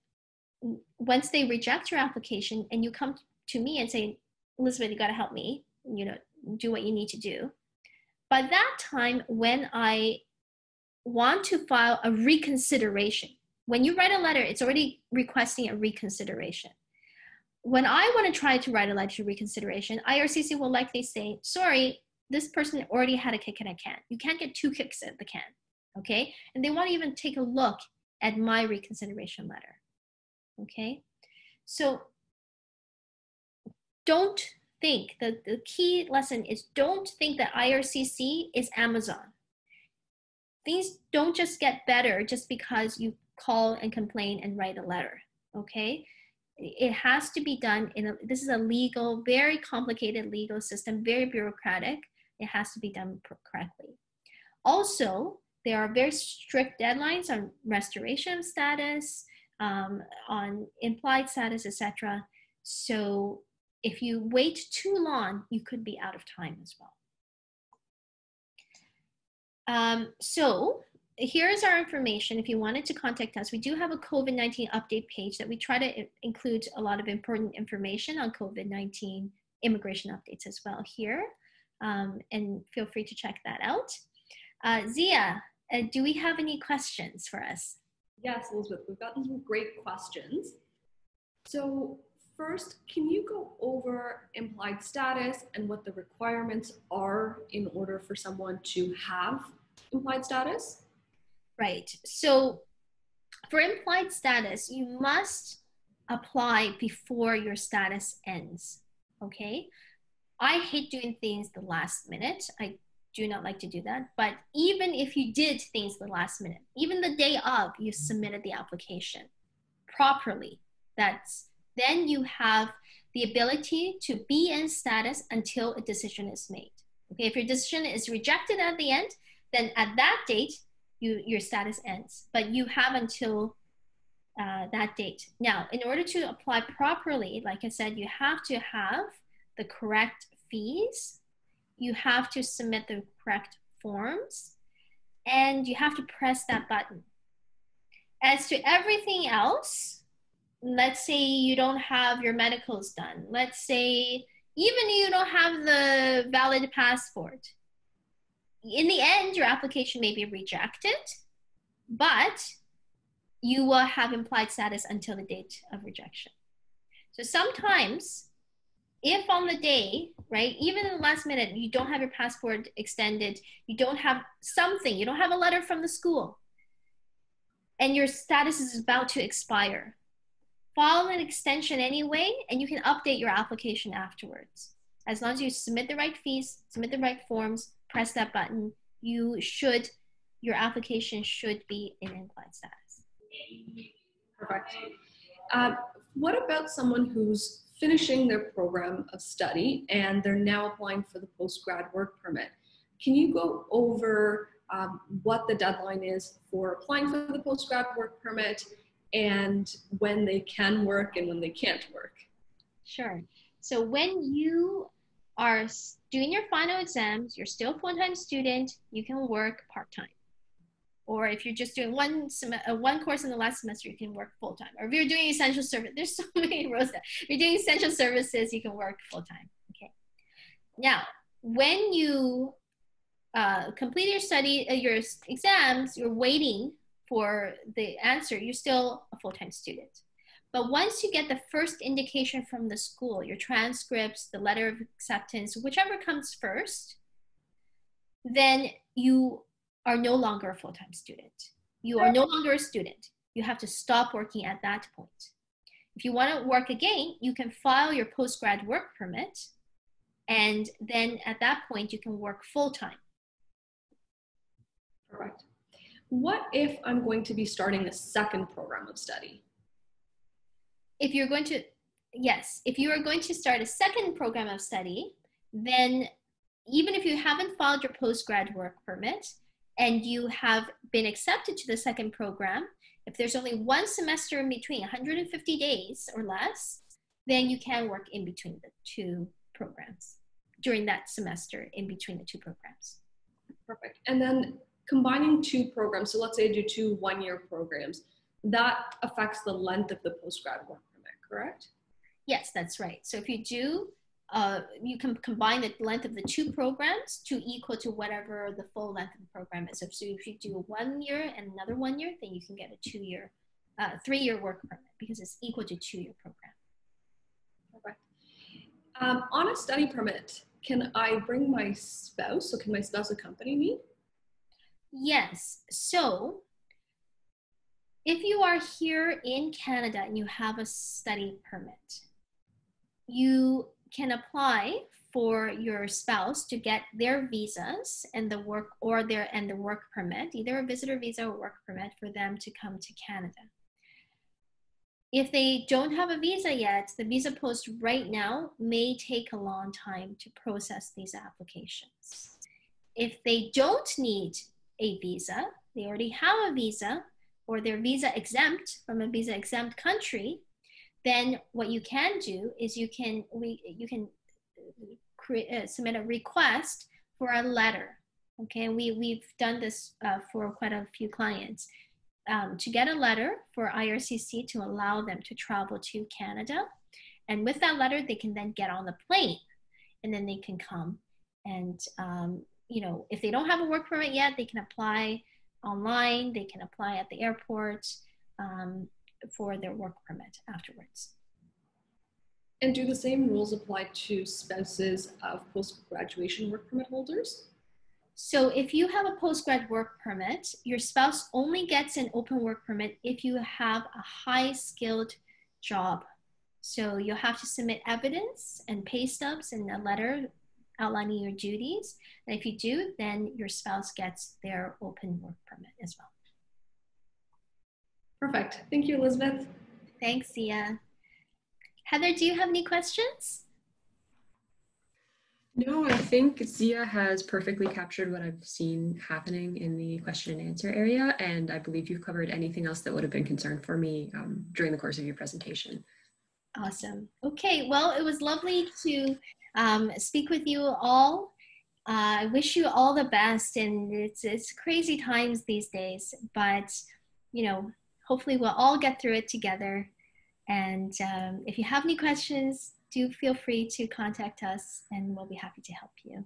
once they reject your application and you come to me and say, Elizabeth, you got to help me, you know, do what you need to do. By that time, when I want to file a reconsideration, when you write a letter, it's already requesting a reconsideration. When I want to try to write a letter of reconsideration, IRCC will likely say, sorry, this person already had a kick in a can. You can't get two kicks at the can, okay? And they won't even take a look at my reconsideration letter, okay? So don't think, that the key lesson is don't think that IRCC is Amazon. Things don't just get better just because you call and complain and write a letter, okay? It has to be done this is a legal, very complicated legal system, very bureaucratic. It has to be done correctly. Also, there are very strict deadlines on restoration of status, on implied status, etc. So if you wait too long, you could be out of time as well. So here's our information. If you wanted to contact us, we do have a COVID-19 update page that we try to include a lot of important information on COVID-19 immigration updates as well here. And feel free to check that out. Zia, do we have any questions for us? Yes, Elizabeth, we've gotten some great questions. So first, can you go over implied status and what the requirements are in order for someone to have implied status? Right. So for implied status, you must apply before your status ends, okay? I hate doing things the last minute. I do not like to do that. But even if you did things the last minute, even the day of you submitted the application properly, then you have the ability to be in status until a decision is made. Okay, if your decision is rejected at the end, then at that date, your status ends. But you have until that date. Now, in order to apply properly, like I said, you have to have the correct fees, you have to submit the correct forms, and you have to press that button. As to everything else, let's say you don't have your medicals done. Let's say even you don't have the valid passport. In the end, your application may be rejected, but you will have implied status until the date of rejection. So sometimes, if on the day, right, even in the last minute, you don't have your passport extended, you don't have something, you don't have a letter from the school, and your status is about to expire, file an extension anyway, and you can update your application afterwards. As long as you submit the right fees, submit the right forms, press that button, your application should be in implied status. Perfect. What about someone who's finishing their program of study and they're now applying for the post-grad work permit? can you go over what the deadline is for applying for the postgrad work permit and when they can work and when they can't work? Sure. So when you are doing your final exams, you're still a full-time student, you can work part-time. Or if you're just doing one course in the last semester, you can work full-time. Or if you're doing essential service, there's so many roles there. If you're doing essential services, you can work full-time. Okay. Now, when you complete your study, your exams, you're waiting for the answer, you're still a full-time student. But once you get the first indication from the school, your transcripts, the letter of acceptance, whichever comes first, then you are no longer a full-time student. You are no longer a student. You have to stop working at that point. If you want to work again, you can file your postgrad work permit, and then at that point, you can work full-time. Correct. What if I'm going to be starting a second program of study? If you're going to, yes, if you are going to start a second program of study, then even if you haven't filed your postgrad work permit and you have been accepted to the second program, if there's only one semester in between, 150 days or less, then you can work in between the two programs during that semester in between the two programs. Perfect. And then combining two programs, so let's say I do two one-year programs, that affects the length of the postgrad work permit, correct? Yes, that's right. So if you do, you can combine the length of the two programs to equal to whatever the full length of the program is. So if you do 1 year and another 1 year, then you can get a 2-year, 3-year work permit because it's equal to 2-year program. Okay. On a study permit, can I bring my spouse? So can my spouse accompany me? Yes. So if you are here in Canada and you have a study permit, you can apply for your spouse to get their visas and the work permit, either a visitor visa or work permit for them to come to Canada. If they don't have a visa yet, the visa post right now may take a long time to process these applications. If they don't need a visa, they already have a visa, or they're visa exempt from a visa exempt country, then what you can do is you can submit a request for a letter. Okay, we've done this for quite a few clients, to get a letter for IRCC to allow them to travel to Canada. And with that letter, they can then get on the plane and then they can come. And, you know, if they don't have a work permit yet, they can apply online, they can apply at the airport for their work permit afterwards. And do the same rules apply to spouses of post-graduation work permit holders? So if you have a postgrad work permit, your spouse only gets an open work permit if you have a high-skilled job. So you'll have to submit evidence and pay stubs and a letter outlining your duties. And if you do, then your spouse gets their open work permit as well. Perfect. Thank you, Elizabeth. Thanks, Zia. Heather, do you have any questions? No, I think Zia has perfectly captured what I've seen happening in the question and answer area, and I believe you've covered anything else that would have been concerned for me during the course of your presentation. Awesome. Okay, well, it was lovely to speak with you all. I wish you all the best, and it's crazy times these days, but you know, hopefully we'll all get through it together. And if you have any questions, do feel free to contact us and we'll be happy to help you.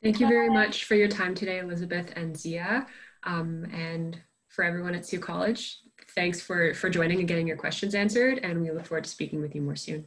Thank you very much for your time today, Elizabeth and Zia. And for everyone at Sault College, thanks for joining and getting your questions answered. And we look forward to speaking with you more soon.